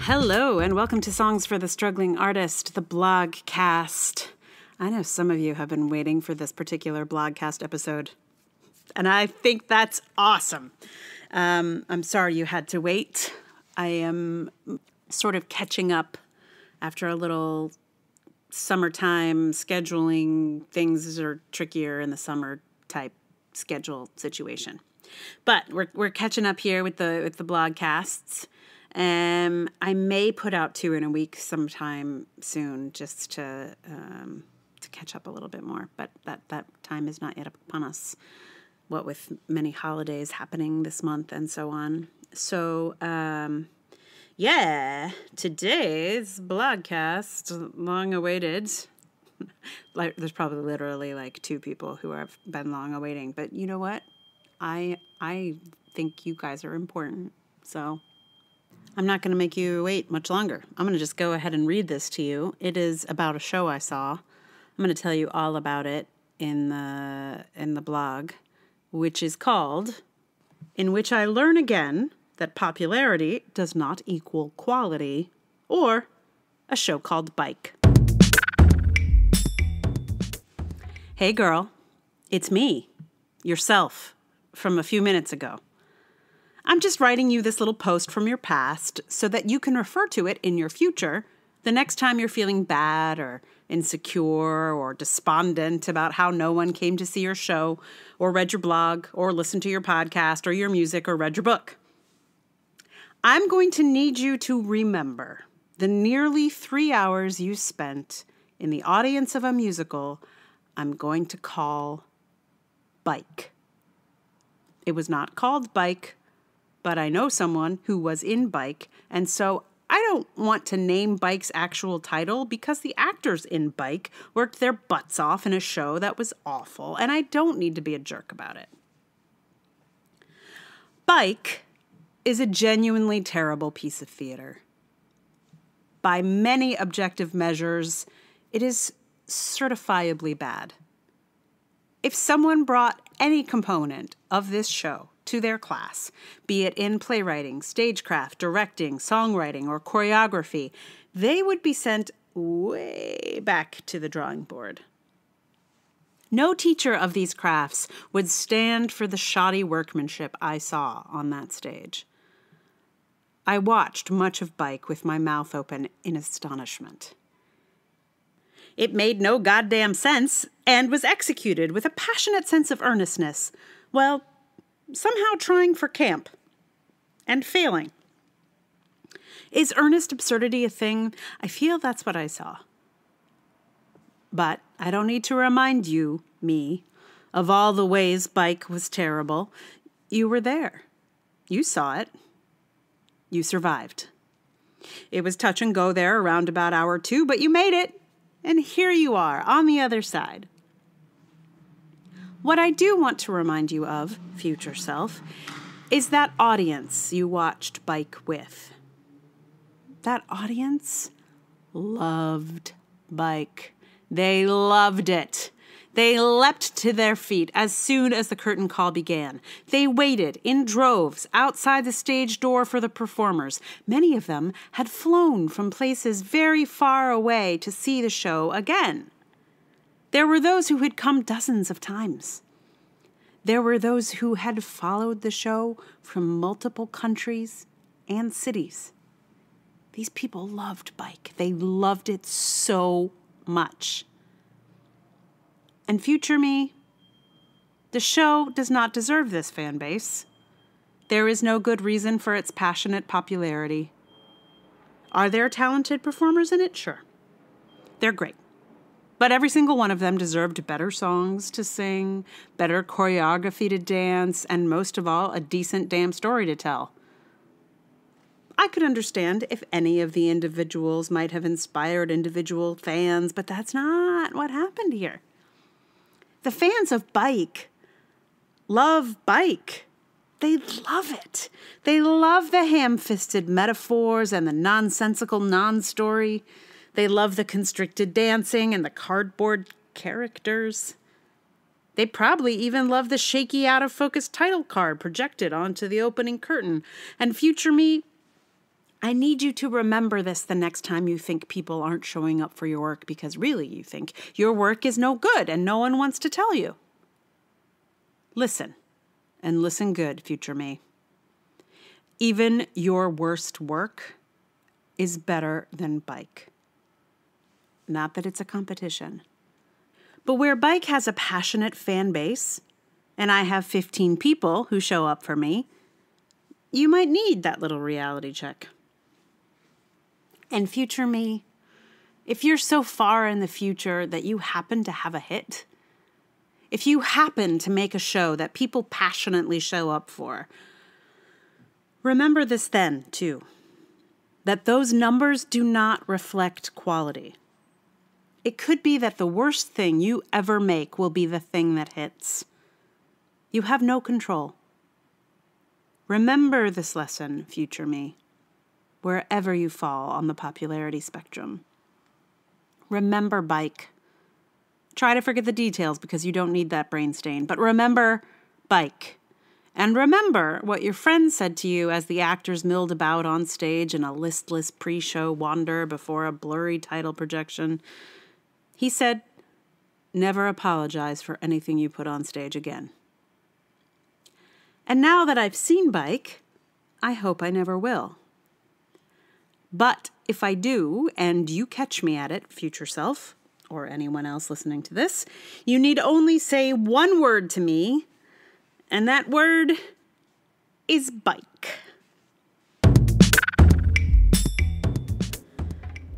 Hello, and welcome to Songs for the Struggling Artist, the blogcast. I know some of you have been waiting for this particular blogcast episode, and I think that's awesome. I'm sorry you had to wait. I am sort of catching up after a little summertime scheduling. Things are trickier in the summer type schedule situation. But we're catching up here with the blogcasts. I may put out 2 in a week sometime soon, just to catch up a little bit more. But that time is not yet upon us. What with many holidays happening this month and so on. So, today's blogcast, long awaited. There's probably literally like 2 people who have been long awaiting. But you know what? I think you guys are important. So I'm not going to make you wait much longer. I'm going to just go ahead and read this to you. It is about a show I saw. I'm going to tell you all about it in the blog, which is called In Which I Learn Again That Popularity Does Not Equal Quality, or a show called Bike. Hey girl, it's me, yourself, from a few minutes ago. I'm just writing you this little post from your past so that you can refer to it in your future the next time you're feeling bad or insecure or despondent about how no one came to see your show or read your blog or listened to your podcast or your music or read your book. I'm going to need you to remember the nearly 3 hours you spent in the audience of a musical I'm going to call Bike. It was not called Bike, but I know someone who was in Bike, and so I don't want to name Bike's actual title because the actors in Bike worked their butts off in a show that was awful, and I don't need to be a jerk about it. Bike is a genuinely terrible piece of theater. By many objective measures, it is certifiably bad. If someone brought any component of this show to their class, be it in playwriting, stagecraft, directing, songwriting, or choreography, they would be sent way back to the drawing board. No teacher of these crafts would stand for the shoddy workmanship I saw on that stage. I watched much of Bike with my mouth open in astonishment. It made no goddamn sense and was executed with a passionate sense of earnestness, well, somehow trying for camp and failing. Is earnest absurdity a thing? I feel that's what I saw. But I don't need to remind you, me, of all the ways Bike was terrible. You were there. You saw it. You survived. It was touch and go there around about hour 2, but you made it. And here you are on the other side. What I do want to remind you of, future self, is that audience you watched Bike with. That audience loved Bike. They loved it. They leapt to their feet as soon as the curtain call began. They waited in droves outside the stage door for the performers. Many of them had flown from places very far away to see the show again. There were those who had come dozens of times. There were those who had followed the show from multiple countries and cities. These people loved Bike. They loved it so much. And future me, the show does not deserve this fan base. There is no good reason for its passionate popularity. Are there talented performers in it? Sure. They're great. But every single one of them deserved better songs to sing, better choreography to dance, and most of all, a decent damn story to tell. I could understand if any of the individuals might have inspired individual fans, but that's not what happened here. The fans of Bike love Bike. They love it. They love the ham-fisted metaphors and the nonsensical non-story. They love the constricted dancing and the cardboard characters. They probably even love the shaky out-of-focus title card projected onto the opening curtain. And future me, I need you to remember this the next time you think people aren't showing up for your work because really you think your work is no good and no one wants to tell you. Listen, and listen good, future me. Even your worst work is better than bike. Not that it's a competition. But where bike has a passionate fan base, and I have 15 people who show up for me, you might need that little reality check. And future me, if you're so far in the future that you happen to have a hit, if you happen to make a show that people passionately show up for, remember this then, too, that those numbers do not reflect quality. It could be that the worst thing you ever make will be the thing that hits. You have no control. Remember this lesson, future me, wherever you fall on the popularity spectrum. Remember bike. Try to forget the details because you don't need that brain stain, but remember bike. And remember what your friend said to you as the actors milled about on stage in a listless pre-show wander before a blurry title projection. He said, never apologize for anything you put on stage again. And now that I've seen bike, I hope I never will. But if I do, and you catch me at it, future self, or anyone else listening to this, you need only say one word to me, and that word is bike.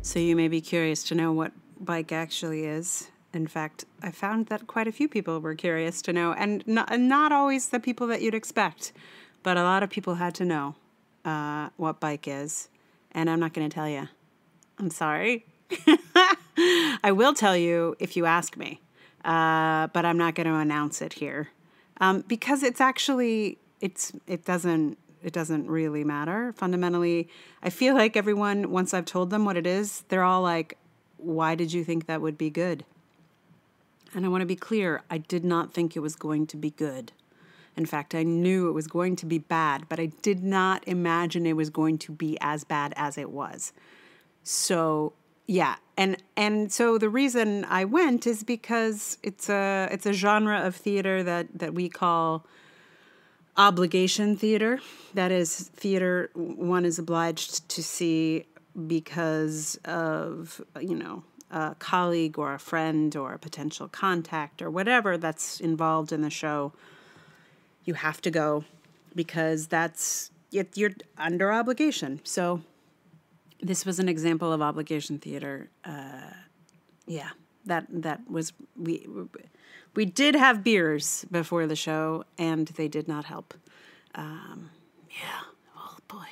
So you may be curious to know what bike actually is. In fact, I found that quite a few people were curious to know, and not always the people that you'd expect, but a lot of people had to know what bike is, and I'm not going to tell you. I'm sorry. I will tell you if you ask me, but I'm not going to announce it here. Because it's actually, it doesn't really matter. Fundamentally, I feel like everyone, once I've told them what it is, they're all like, why did you think that would be good? And I want to be clear, I did not think it was going to be good. In fact, I knew it was going to be bad, but I did not imagine it was going to be as bad as it was. So, yeah. And so the reason I went is because it's a genre of theater that we call obligation theater. That is theater one is obliged to see because of, a colleague or a friend or a potential contact or whatever that's involved in the show. You have to go because you're under obligation. So this was an example of obligation theater. That was, we did have beers before the show and they did not help. Oh boy.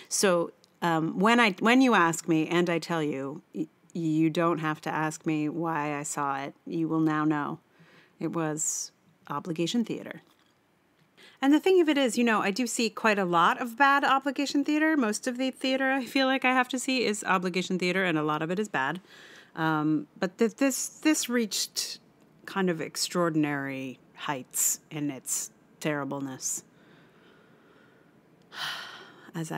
So when you ask me and I tell you, you don't have to ask me why I saw it. You will now know. It was obligation theater. And the thing of it is, I do see quite a lot of bad obligation theater. Most of the theater I feel like I have to see is obligation theater, and a lot of it is bad. But this reached kind of extraordinary heights in its terribleness. As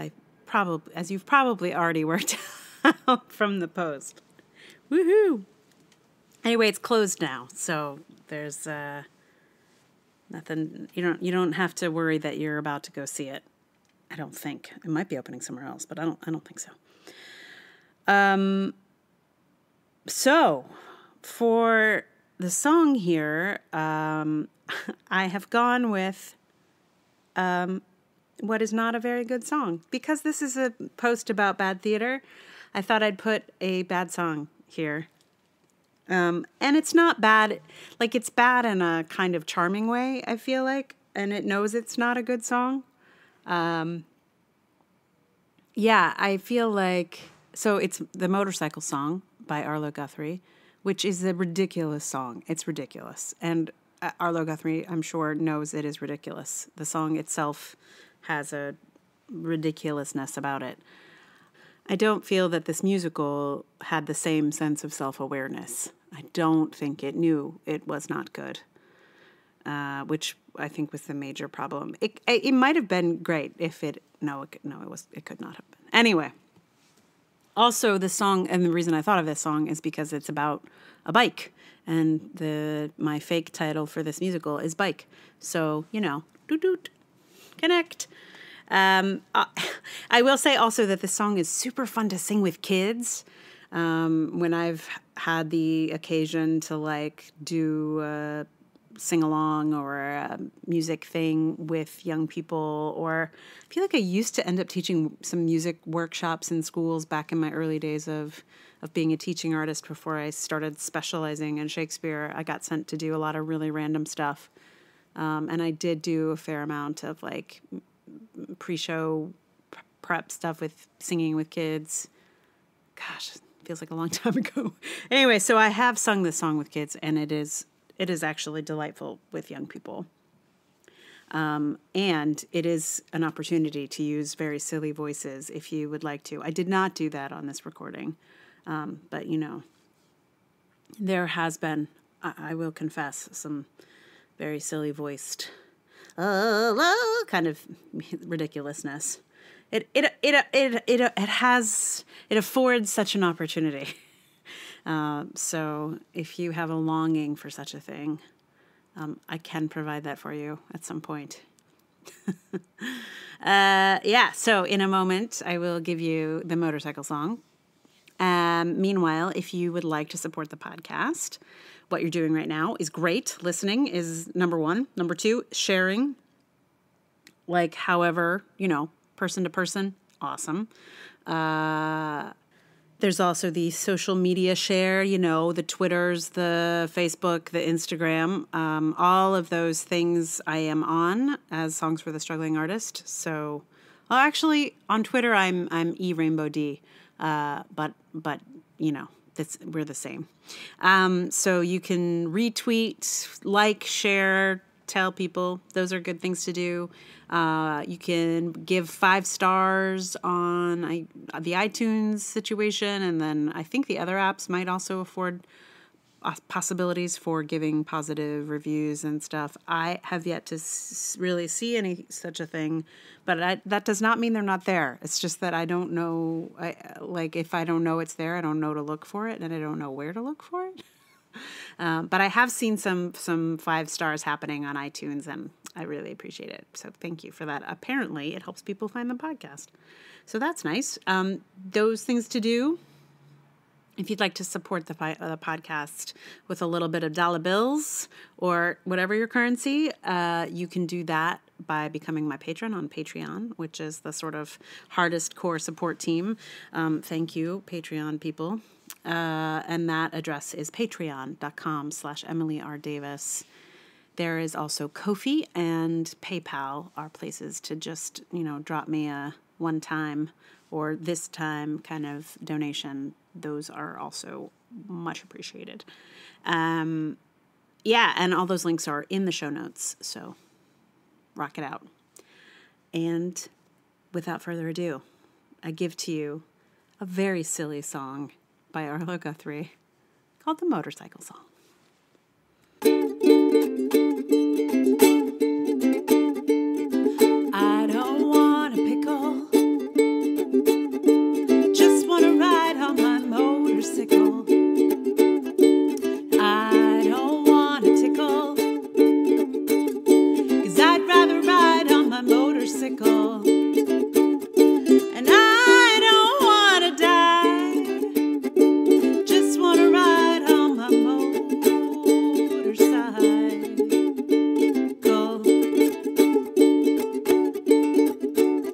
you've probably already worked out from the post. Woohoo! Anyway, it's closed now, so there's nothing. You don't have to worry that you're about to go see it. I don't think it might be opening somewhere else, but I don't think so. So for the song here, I have gone with what is not a very good song. Because this is a post about bad theater, I thought I'd put a bad song here. And it's not bad, like it's bad in a kind of charming way, I feel like, and it knows it's not a good song. I feel like, so it's the Motorcycle Song by Arlo Guthrie, which is a ridiculous song. It's ridiculous. And Arlo Guthrie, I'm sure, knows it is ridiculous. The song itself has a ridiculousness about it. I don't feel that this musical had the same sense of self-awareness. I don't think it knew it was not good, which I think was the major problem. It might have been great if it could not have been. Anyway, Also, the song, and the reason I thought of this song is because it's about a bike, and my fake title for this musical is Bike. So, doot doot, connect. I will say also that this song is super fun to sing with kids. When I've had the occasion to do a sing-along or a music thing with young people, or I feel like I used to end up teaching some music workshops in schools back in my early days of being a teaching artist before I started specializing in Shakespeare. I got sent to do a lot of really random stuff. And I did do a fair amount of pre-show prep stuff with singing with kids. Gosh, feels like a long time ago. Anyway, so I have sung this song with kids, and it is actually delightful with young people. And it is an opportunity to use very silly voices if you would like to. I did not do that on this recording, but there has been, I will confess, some very silly voiced kind of ridiculousness. It affords such an opportunity. So if you have a longing for such a thing, I can provide that for you at some point. So in a moment, I will give you the motorcycle song. Meanwhile, if you would like to support the podcast, what you're doing right now is great. Listening is number one. Number two, sharing, however, person to person, awesome. There's also the social media share, the Twitters, the Facebook, the Instagram, all of those things I am on as Songs for the Struggling Artist. So, actually, on Twitter, I'm eRainbowD, but we're the same. So you can retweet, share, tell people. Those are good things to do. You can give 5 stars on the iTunes situation, and then I think the other apps might also afford possibilities for giving positive reviews and stuff. I have yet to really see any such a thing, but that does not mean they're not there. It's just that I don't know, if I don't know it's there, I don't know to look for it, and I don't know where to look for it. But I have seen some 5 stars happening on iTunes, and I really appreciate it. So thank you for that. Apparently, it helps people find the podcast. So that's nice. Those things to do. If you'd like to support the podcast with a little bit of dollar bills or whatever your currency, you can do that by becoming my patron on Patreon, which is the sort of hardest core support team. Thank you, Patreon people. And that address is patreon.com/Emily R. Davis. There is also Ko-fi and PayPal are places to just, drop me a one-time or this time kind of donation. Those are also much appreciated. And all those links are in the show notes. So rock it out. And without further ado, I give to you a very silly song by Arlo Guthrie called The Motorcycle Song. I don't want a pickle, just want to ride on my motorcycle. I don't want a tickle, 'cause I'd rather ride on my motorcycle. And I don't want to die, just want to ride on my motorcycle.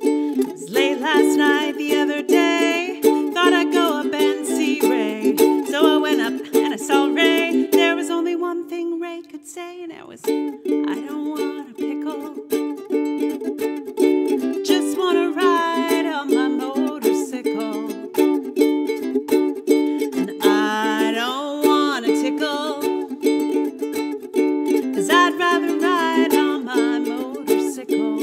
It was late last night the other day, thought I'd go up and see Ray. So I went up and I saw Ray. There was only one thing Ray could say, and it was, I don't want a pickle, just want to ride on my motorcycle. And I don't want a tickle, 'cause I'd rather ride on my motorcycle.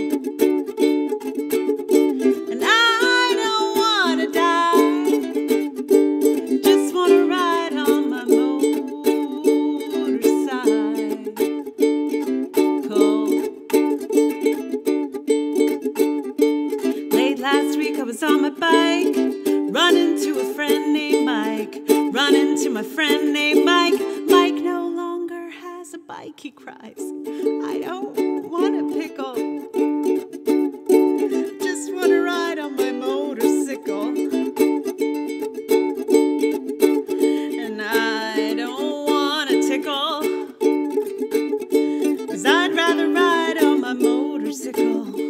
And I don't want to die, just want to ride on my motorcycle. Late last week I was on my bike, Run into a friend named Mike. Run into my friend named Mike. Mike no longer has a bike, he cries. I don't want a pickle. Just want to ride on my motorcycle. And I don't want a tickle, 'cause I'd rather ride on my motorcycle.